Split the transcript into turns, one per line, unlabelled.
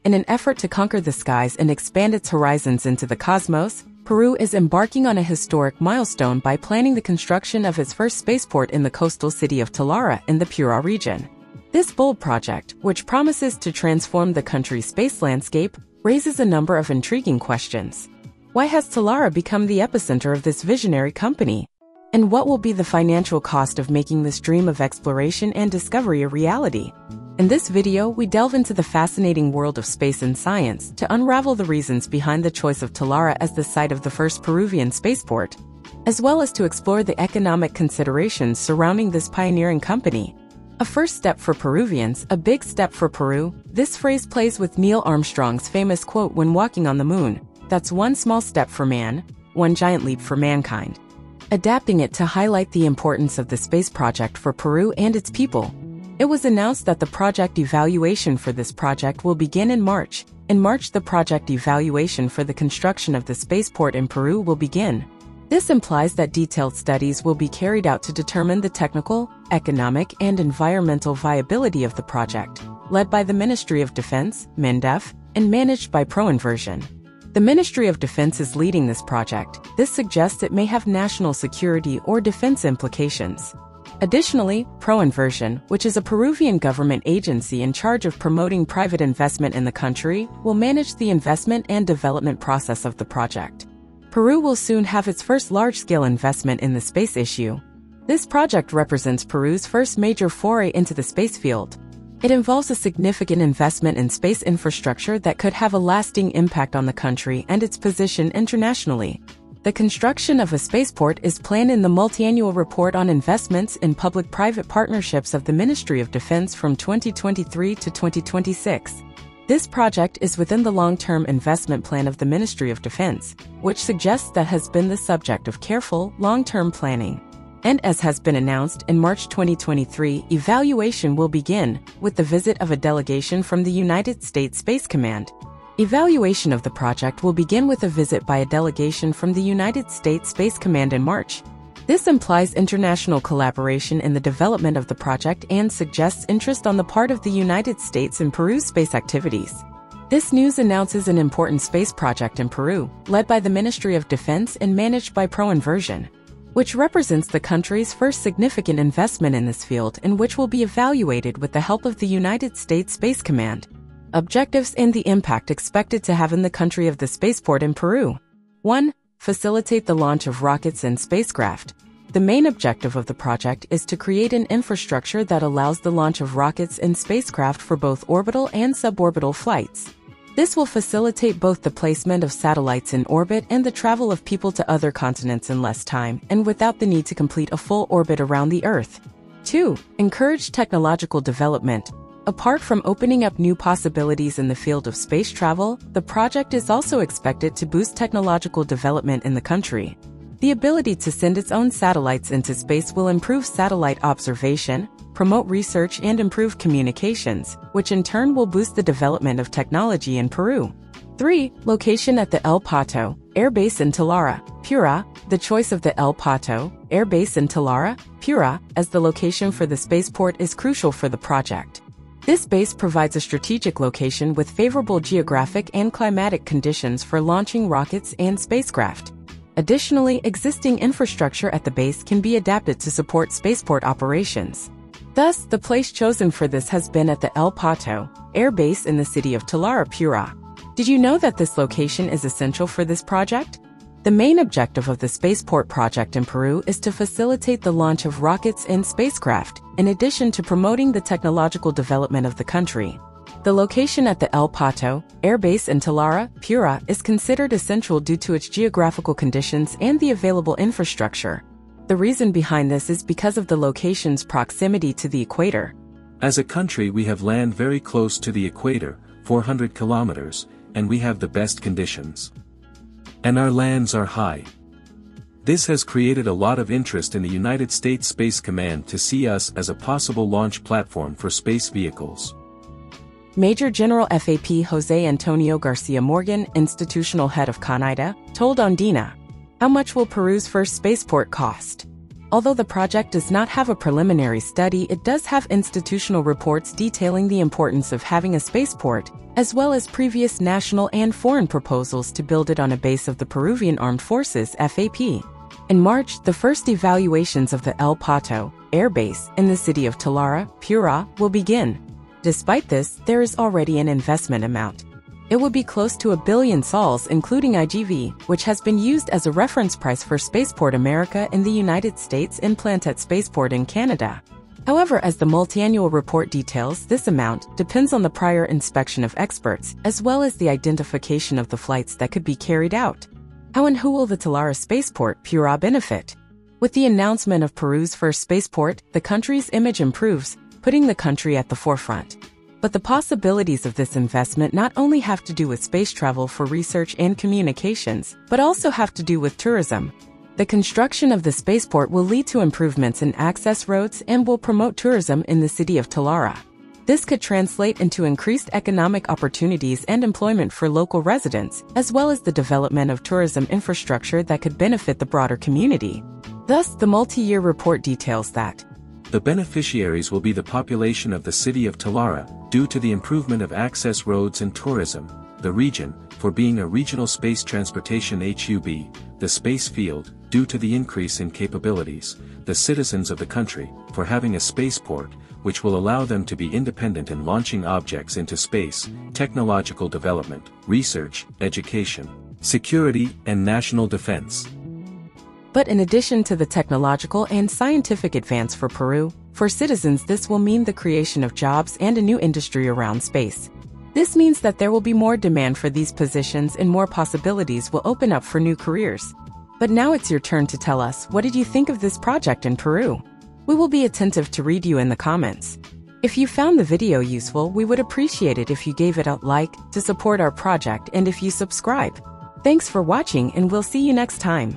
In an effort to conquer the skies and expand its horizons into the cosmos, Peru is embarking on a historic milestone by planning the construction of its first spaceport in the coastal city of Talara in the Piura region. This bold project, which promises to transform the country's space landscape, raises a number of intriguing questions. Why has Talara become the epicenter of this visionary company? And what will be the financial cost of making this dream of exploration and discovery a reality? In this video, we delve into the fascinating world of space and science to unravel the reasons behind the choice of Talara as the site of the first Peruvian spaceport, as well as to explore the economic considerations surrounding this pioneering company. A first step for Peruvians, a big step for Peru. This phrase plays with Neil Armstrong's famous quote when walking on the moon: "That's one small step for man, one giant leap for mankind." Adapting it to highlight the importance of the space project for Peru and its people. It was announced that the project evaluation for this project will begin in March. In March, the project evaluation for the construction of the spaceport in Peru will begin. This implies that detailed studies will be carried out to determine the technical, economic, and environmental viability of the project, led by the Ministry of Defense, MINDEF, and managed by Proinversion. The Ministry of Defense is leading this project. This suggests it may have national security or defense implications. Additionally, Proinversion, which is a Peruvian government agency in charge of promoting private investment in the country, will manage the investment and development process of the project. Peru will soon have its first large-scale investment in the space issue. This project represents Peru's first major foray into the space field. It involves a significant investment in space infrastructure that could have a lasting impact on the country and its position internationally. The construction of a spaceport is planned in the Multi-Annual Report on Investments in Public-Private Partnerships of the Ministry of Defense from 2023 to 2026. This project is within the long-term investment plan of the Ministry of Defense, which suggests that has been the subject of careful, long-term planning. And as has been announced, in March 2023, evaluation will begin with the visit of a delegation from the United States Space Command. Evaluation of the project will begin with a visit by a delegation from the United States Space Command in March. This implies international collaboration in the development of the project and suggests interest on the part of the United States in Peru's space activities. This news announces an important space project in Peru, led by the Ministry of Defense and managed by Proinversion, which represents the country's first significant investment in this field and which will be evaluated with the help of the United States Space Command. Objectives and the impact expected to have in the country of the spaceport in Peru. 1. Facilitate the launch of rockets and spacecraft. The main objective of the project is to create an infrastructure that allows the launch of rockets and spacecraft for both orbital and suborbital flights. This will facilitate both the placement of satellites in orbit and the travel of people to other continents in less time and without the need to complete a full orbit around the Earth. 2. Encourage technological development. Apart from opening up new possibilities in the field of space travel, the project is also expected to boost technological development in the country. The ability to send its own satellites into space will improve satellite observation, promote research, and improve communications, which in turn will boost the development of technology in Peru. 3. Location at the El Pato Air Base in Talara, Piura. The choice of the El Pato Air Base in Talara, Piura, as the location for the spaceport is crucial for the project. This base provides a strategic location with favorable geographic and climatic conditions for launching rockets and spacecraft. Additionally, existing infrastructure at the base can be adapted to support spaceport operations. Thus, the place chosen for this has been at the El Pato Air Base in the city of Talara, Piura. Did you know that this location is essential for this project? The main objective of the spaceport project in Peru is to facilitate the launch of rockets and spacecraft, in addition to promoting the technological development of the country. The location at the El Pato Air Base in Talara, Piura, is considered essential due to its geographical conditions and the available infrastructure. The reason behind this is because of the location's proximity to the equator.
As a country, we have land very close to the equator, 400 kilometers, and we have the best conditions. And our lands are high. This has created a lot of interest in the United States Space Command to see us as a possible launch platform for space vehicles.
Major General FAP Jose Antonio Garcia Morgan, institutional head of CONAIDA, told Andina, "How much will Peru's first spaceport cost?" Although the project does not have a preliminary study, it does have institutional reports detailing the importance of having a spaceport, as well as previous national and foreign proposals to build it on a base of the Peruvian Armed Forces (FAP). In March, the first evaluations of the El Pato Air Base in the city of Talara, Piura, will begin. Despite this, there is already an investment amount. It would be close to $1 billion sols, including IGV, which has been used as a reference price for Spaceport America in the United States and Plantet Spaceport in Canada. However, as the multi-annual report details, this amount depends on the prior inspection of experts, as well as the identification of the flights that could be carried out. How and who will the Talara Spaceport Piura benefit? With the announcement of Peru's first spaceport, the country's image improves, putting the country at the forefront. But the possibilities of this investment not only have to do with space travel for research and communications, but also have to do with tourism. The construction of the spaceport will lead to improvements in access roads and will promote tourism in the city of Talara. This could translate into increased economic opportunities and employment for local residents, as well as the development of tourism infrastructure that could benefit the broader community. Thus, the multi-year report details that
the beneficiaries will be the population of the city of Talara, due to the improvement of access roads and tourism, the region, for being a regional space transportation hub, the space field, due to the increase in capabilities, the citizens of the country, for having a spaceport, which will allow them to be independent in launching objects into space, technological development, research, education, security, and national defense.
But in addition to the technological and scientific advance for Peru, for citizens this will mean the creation of jobs and a new industry around space. This means that there will be more demand for these positions and more possibilities will open up for new careers. But now it's your turn to tell us, what did you think of this project in Peru? We will be attentive to read you in the comments. If you found the video useful, we would appreciate it if you gave it a like to support our project and if you subscribe. Thanks for watching and we'll see you next time.